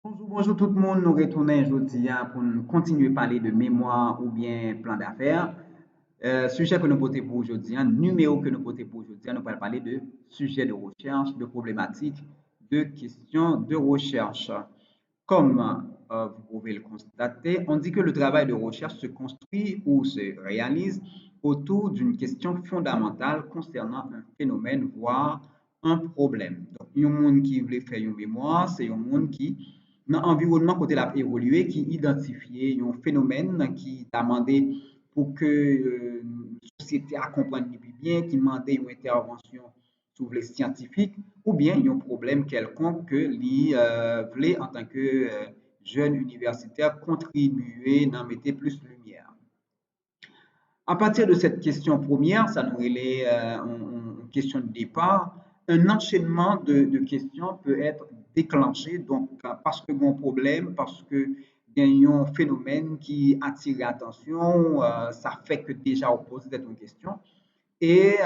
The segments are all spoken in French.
Bonjour, bonjour tout le monde. Nous retournons aujourd'hui pour nous continuer à parler de mémoire ou bien plan d'affaires. Sujet que nous portons pour aujourd'hui, numéro que nous portons pour aujourd'hui, nous allons parler de sujets de recherche, de problématiques, de questions de recherche. Comme vous pouvez le constater, on dit que le travail de recherche se construit ou se réalise autour d'une question fondamentale concernant un phénomène, voire un problème. Donc, il y a un monde qui voulait faire une mémoire, c'est un monde qui, dans l'environnement côté l'a évolué, qui identifié un phénomène qui t'a demandé pour que la société a comprendre plus bien, qui demandait une intervention sur les scientifiques, ou bien il y a un problème quelconque que lui voulait en tant que jeune universitaire contribuer, d'en mettre plus lumière. À partir de cette question première, ça nous relève une question de départ. Un enchaînement de questions peut être déclenché donc parce que bon problème, parce que il y a un phénomène qui attire l'attention, ça fait que déjà on pose une question. Et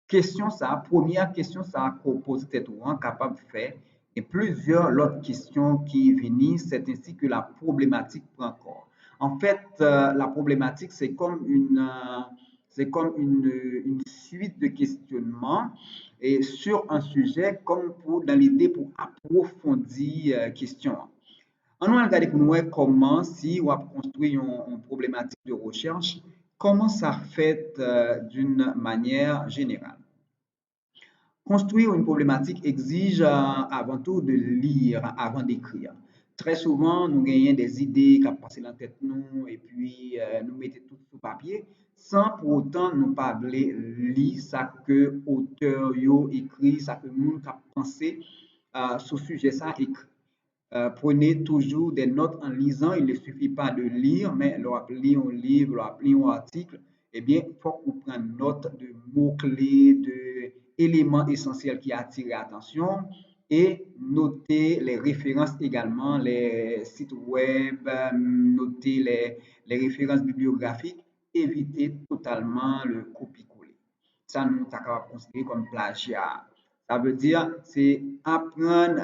question ça, première question ça qu'on pose tête ou capable de faire et plusieurs autres questions qui viennent, c'est ainsi que la problématique prend corps. En fait, la problématique c'est comme une suite de questionnements et sur un sujet comme pour dans l'idée pour approfondir question. On va regarder pour nous comment si on construit une problématique de recherche, comment ça fait d'une manière générale. Construire une problématique exige avant tout de lire avant d'écrire. Très souvent, nous gagnons des idées qui passent dans la tête nous et puis nous mettons tout sur papier sans pour autant nous parler lire ça que auteur yo écrit, ça que nous a pensé sur ce sujet ça écrit. Prenez toujours des notes en lisant. Il ne suffit pas de lire, mais lorsque lire un livre, lorsque lire un article, eh bien, il faut qu'on prenne note de mots-clés, d'éléments essentiels qui attirent l'attention et noter les références également, les sites web, noter les références bibliographiques, éviter totalement le copier-coller. Ça, nous, ça capable considérer comme plagiat. Ça veut dire, c'est apprendre,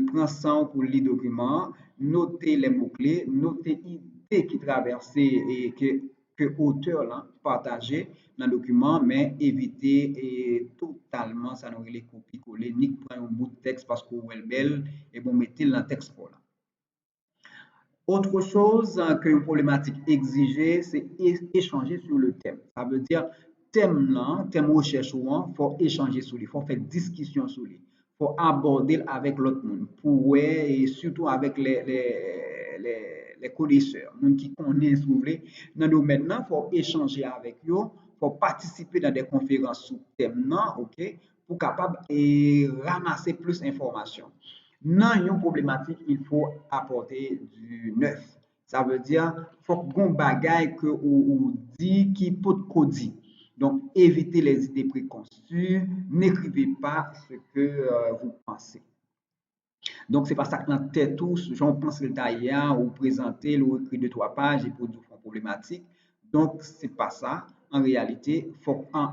prendre ça pour les documents, noter les mots-clés, noter l'idée qui traverse et que l'auteur là partagé dans le document, mais éviter et totalement, ça nous les copier-coller, ni prendre un bout de texte parce qu'on est belle et bon, mettez le texte pour là. Autre chose qu'une problématique exigée, c'est échanger sur le thème. Ça veut dire, thème là, thème recherche, il faut échanger sur lui, il faut faire discussion sur lui, il faut aborder avec l'autre monde, pour, et surtout avec les connaisseurs, les qui connaissent, dans le domaine là, il faut échanger avec eux, il faut participer dans des conférences sur thème là, ok, pour capable et ramasser plus d'informations. Dans une problématique, il faut apporter du neuf. Ça veut dire qu'il faut qu'on bagaille que ou dit qui peut dire. Donc, évitez les idées préconçues, n'écrivez pas ce que vous pensez. Donc, c'est pas ça que dans tête tous, j'en pense le tailleur ou présenter, ou écrit deux, trois pages et produire une problématique. Donc, c'est pas ça. En réalité,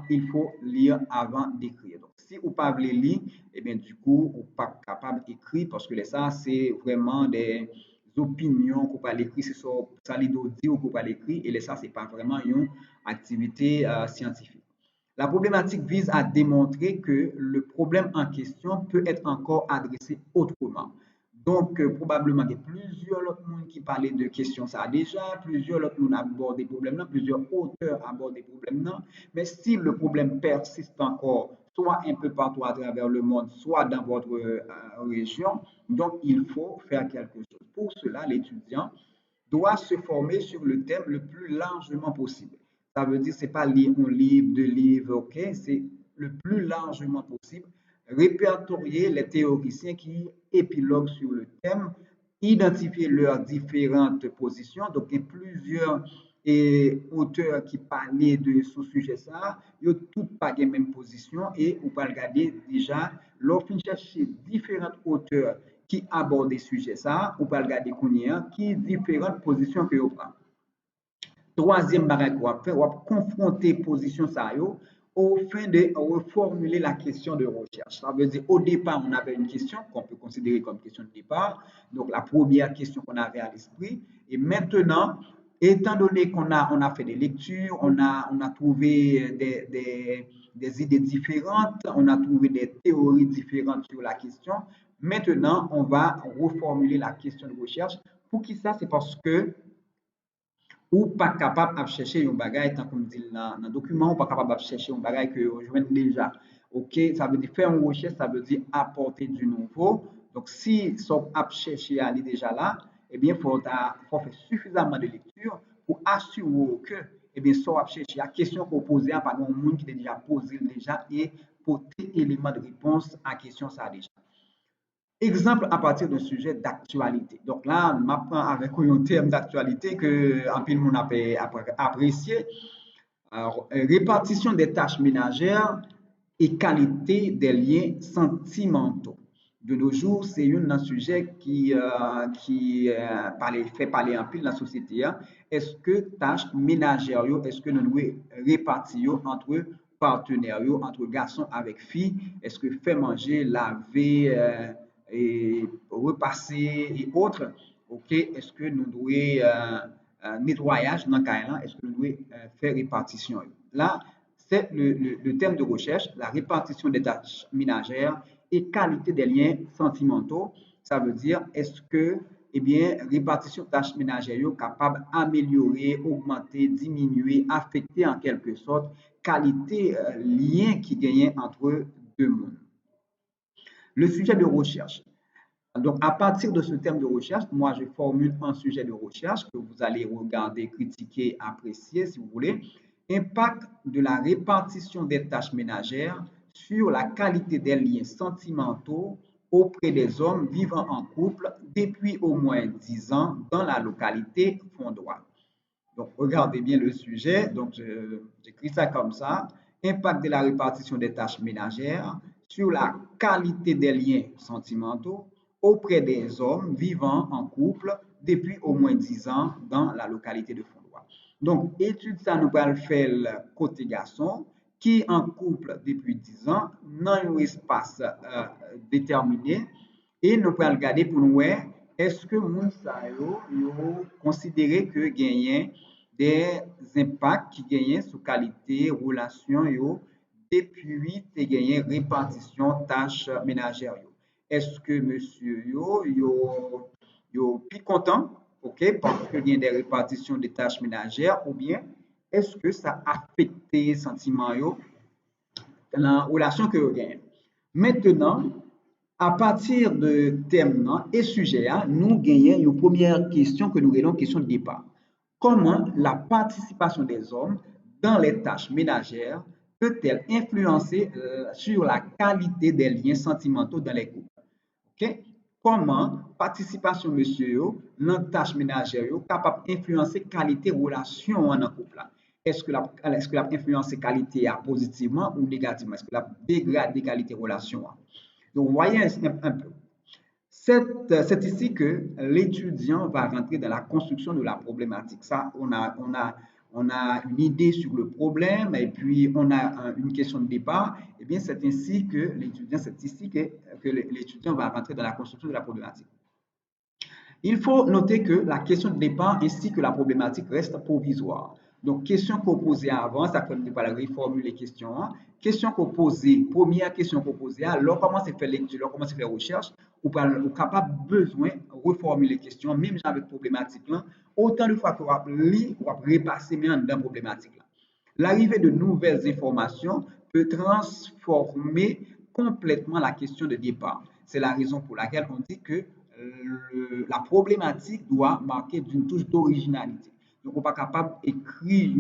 il faut lire avant d'écrire. Donc, si vous ne pas lire, eh bien, du coup, vous n'êtes pas capable d'écrire parce que ça, c'est vraiment des opinions qu'on peut écrire, c'est ça, les dire ou qu'on peut écrire, et ça, c'est pas vraiment une activité scientifique. La problématique vise à démontrer que le problème en question peut être encore adressé autrement. Donc, probablement, il y a plusieurs autres monde qui parlaient de questions ça déjà, plusieurs autres monde abordent des problèmes là, plusieurs auteurs abordent des problèmes là. Mais si le problème persiste encore, soit un peu partout à travers le monde, soit dans votre région, donc il faut faire quelque chose. Pour cela, l'étudiant doit se former sur le thème le plus largement possible. Ça veut dire que ce n'est pas lire un livre, deux livres, ok? C'est le plus largement possible. Répertorier les théoriciens qui épiloguent sur le thème, identifier leurs différentes positions. Donc, il y a plusieurs auteurs qui parlaient de ce sujet ça, ils n'ont tous pas la même position et on peut regarder déjà, lorsqu'on cherche différents auteurs qui abordent des sujets ça, on peut regarder qui différentes positions que vous prend. Troisième bagage qu'on va faire, on va confronter position ça yo, au fin de reformuler la question de recherche. Ça veut dire, au départ, on avait une question qu'on peut considérer comme question de départ, donc la première question qu'on avait à l'esprit, et maintenant, étant donné qu'on a fait des lectures, on a trouvé des idées différentes, on a trouvé des théories différentes sur la question, maintenant, on va reformuler la question de recherche. Pour qui ça? C'est parce que ou pas capable de chercher un bagage, tant comme dit dans le document, ou pas capable de chercher un bagage que vous jouez déjà. OK, ça veut dire faire une recherche, ça veut dire apporter du nouveau. Donc, si son app chercher à aller déjà là, eh bien, il faut faire suffisamment de lecture pour assurer que, eh bien, son app chercher la question qu'on pose à par un monde qui est déjà posé déjà et porter élément de réponse à la question ça déjà. Exemple à partir d'un sujet d'actualité. Donc là, je m'apprends avec un terme d'actualité que un peu le monde a apprécié. Alors, répartition des tâches ménagères et qualité des liens sentimentaux. De nos jours, c'est un sujet qui fait parler un peu de la société. Est-ce que tâches ménagères, est-ce que nous devons répartir entre partenaires, entre garçons avec filles? Est-ce que faire manger, laver, et repasser et autres? OK, est-ce que nous devons nettoyage dans le cas, est-ce que nous devons faire répartition? Là, c'est le thème de recherche, la répartition des tâches ménagères et qualité des liens sentimentaux. Ça veut dire, est-ce que, eh bien, répartition de tâches ménagères est capable d'améliorer, augmenter, diminuer, affecter en quelque sorte qualité lien qui gagne entre deux mondes. Le sujet de recherche. Donc, à partir de ce thème de recherche, moi, je formule un sujet de recherche que vous allez regarder, critiquer, apprécier, si vous voulez. Impact de la répartition des tâches ménagères sur la qualité des liens sentimentaux auprès des hommes vivant en couple depuis au moins 10 ans dans la localité Fondois. Donc, regardez bien le sujet. Donc, j'écris ça comme ça. Impact de la répartition des tâches ménagères sur la qualité des liens sentimentaux auprès des hommes vivant en couple depuis au moins 10 ans dans la localité de Fondois. Donc, étude ça, nous allons faire le côté garçon qui est en couple depuis 10 ans dans un espace déterminé et nous allons regarder pour nous est-ce que moun sa yo considéré que gagner des impacts qui gagnent sur qualité relation yo depuis te gagné répartition tâches ménagères yo. Est-ce que monsieur yo plus content, OK, parce que y a des répartitions des tâches ménagères ou bien est-ce que ça a affecté sentiment yo dans la relation que vous gagnez. Maintenant, à partir de thème et sujet, nous gagnons une première question que nous appelons question de départ. Comment la participation des hommes dans les tâches ménagères peut-elle influencer sur la qualité des liens sentimentaux dans les couples? Okay? Comment participation monsieur dans les tâches ménagères est capable d'influencer la qualité de relation dans le couple? Est-ce que la influence qualité positivement ou négativement? Est-ce que la dégrade la qualité de relation? Donc, voyez un peu. C'est ici que l'étudiant va rentrer dans la construction de la problématique. Ça, on a une idée sur le problème et puis on a une question de départ. Eh bien, c'est ici que l'étudiant va rentrer dans la construction de la problématique. Il faut noter que la question de départ ainsi que la problématique restent provisoires. Donc, question qu'on posait avant, ça fait pas reformuler les questions. Question qu'on posait, première question qu'on posait, alors comment c'est faire lecture, alors comment c'est faire recherche, ou capable besoin reformuler les questions, même avec problématique là, autant de fois qu'on va lire, on va repasser maintenant dans problématique là. L'arrivée de nouvelles informations peut transformer complètement la question de départ. C'est la raison pour laquelle on dit que la problématique doit marquer d'une touche d'originalité. Donc, on n'est pas capable d'écrire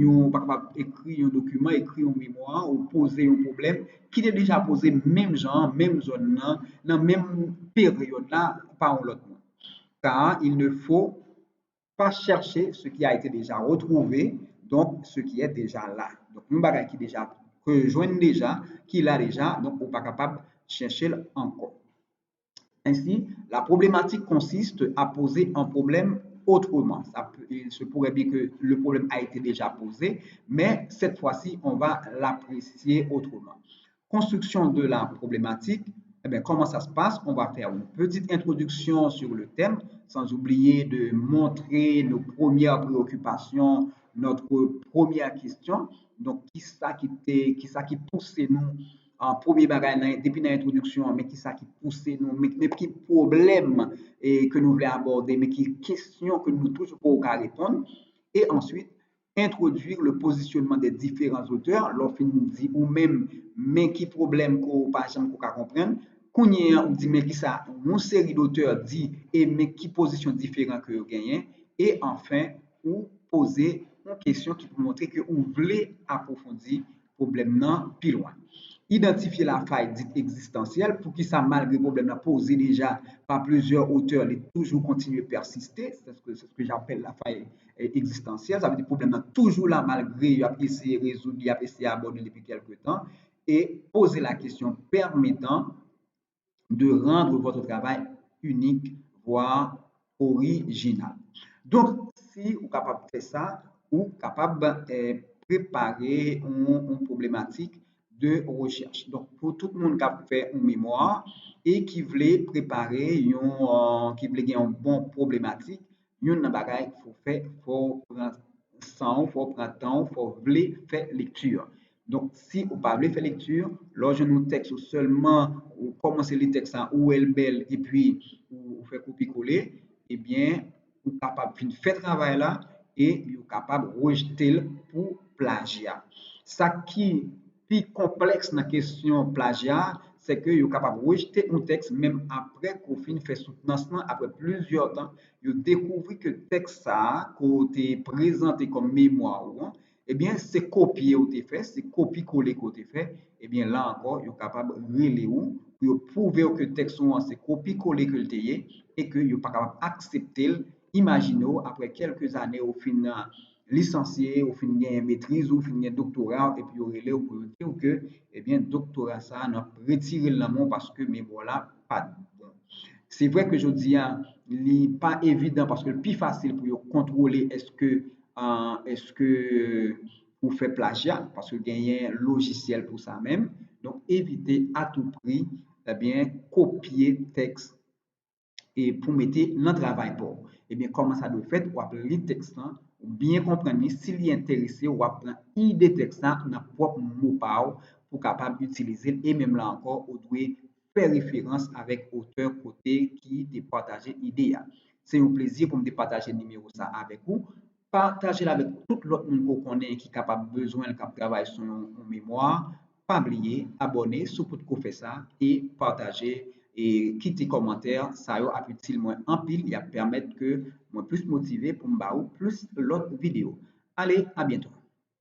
un document, écrire un mémoire ou poser un problème qui est déjà posé même genre, même zone, dans la même période là, par l'autre monde. Car il ne faut pas chercher ce qui a été déjà retrouvé, donc ce qui est déjà là. Donc, un bagage qui est déjà rejoint déjà, qui l'a déjà, donc on n'est pas capable de chercher encore. Ainsi, la problématique consiste à poser un problème autrement. Il se pourrait bien que le problème a été déjà posé, mais cette fois-ci, on va l'apprécier autrement. Construction de la problématique. Eh bien, comment ça se passe? On va faire une petite introduction sur le thème, sans oublier de montrer nos premières préoccupations, notre première question. Donc, qui ça qui pousse nous en premier bagage depuis l'introduction, mais qui ça qui pousse nous, mais qui problème que nous voulons aborder, mais qui question que nous toujours pas répondre. Et ensuite, introduire le positionnement des différents auteurs, lorsqu'on dit ou même, mais qui problème qu'on pas jamais qu'on comprendre. Qu'on y a, on dit, mais qui ça, une série d'auteurs dit, et mais qui position différente que vous gagnez. Et enfin, ou poser une question qui peut montrer que vous voulez approfondir le problème non plus loin. Identifier la faille dite existentielle pour qui ça, malgré le problème posé déjà par plusieurs auteurs, il toujours continuer à persister. C'est ce que j'appelle la faille existentielle. Ça veut dire que le problème est toujours là malgré il a essayé de résoudre, il a essayé d'aborder depuis quelques temps. Et poser la question permettant de rendre votre travail unique, voire original. Donc, si vous êtes capable de faire ça, vous êtes capable de préparer une problématique de recherche. Donc, pour tout le monde qui a fait une mémoire et qui voulait préparer, qui voulait gagner une bonne problématique, il y a une bagaille qu'il faut faire, il faut prendre temps, il faut prendre temps, il faut faire lecture. Donc, si vous parlez faire lecture, lorsque nous texte seulement, ou commencez les textes où elle belle et puis vous faites copier-coller, eh bien, vous êtes capable de faire travail là et vous êtes capable de rejeter pour plagiat. Ça qui est plus complexe dans la question plagiat, c'est que vous êtes capable de rejeter un texte même après qu'on finit fait soutenance, après plusieurs temps, vous découvrez que le texte ça, qu'on présenté comme mémoire, eh bien, c'est copier ou fait, c'est copier-coller ou fait, eh bien, là encore, vous êtes capable de relayer ou pour prouver que le texte c'est copier-coller que le fait et que vous n'êtes pas capable d'accepter. Imaginez, après quelques années, au final, licencié, au fin de maîtrise, au fin de doctorat, et puis au relais, pour dire que, eh bien, doctorat, ça, on a retiré le nom parce que, mais voilà, pas bon. C'est vrai que je dis, il n'est pas évident parce que le plus facile pour contrôler est-ce que vous faites plagiat parce que gagner un logiciel pour ça même. Donc, évitez à tout prix, eh bien, copier texte et pour mettre dans le travail pour. Eh bien, comment ça doit faire? Ou apprendre le texte, ou bien comprendre s'il est intéressé, ou apprendre idée texte dans propre mot pour capable d'utiliser et même là encore, vous devez faire référence avec auteur côté qui te partagé l'idée. C'est un plaisir pour me partager le numéro ça avec vous. Partagez avec tout l'autre monde qu'on connaît qui est capable besoin de travailler sur une mémoire. Pas oublier, abonner, sous pour faire ça et partager et quitter commentaire, ça a utile moins en pile, il permettre que moi plus motivé pour me plus l'autre vidéo. Allez, à bientôt.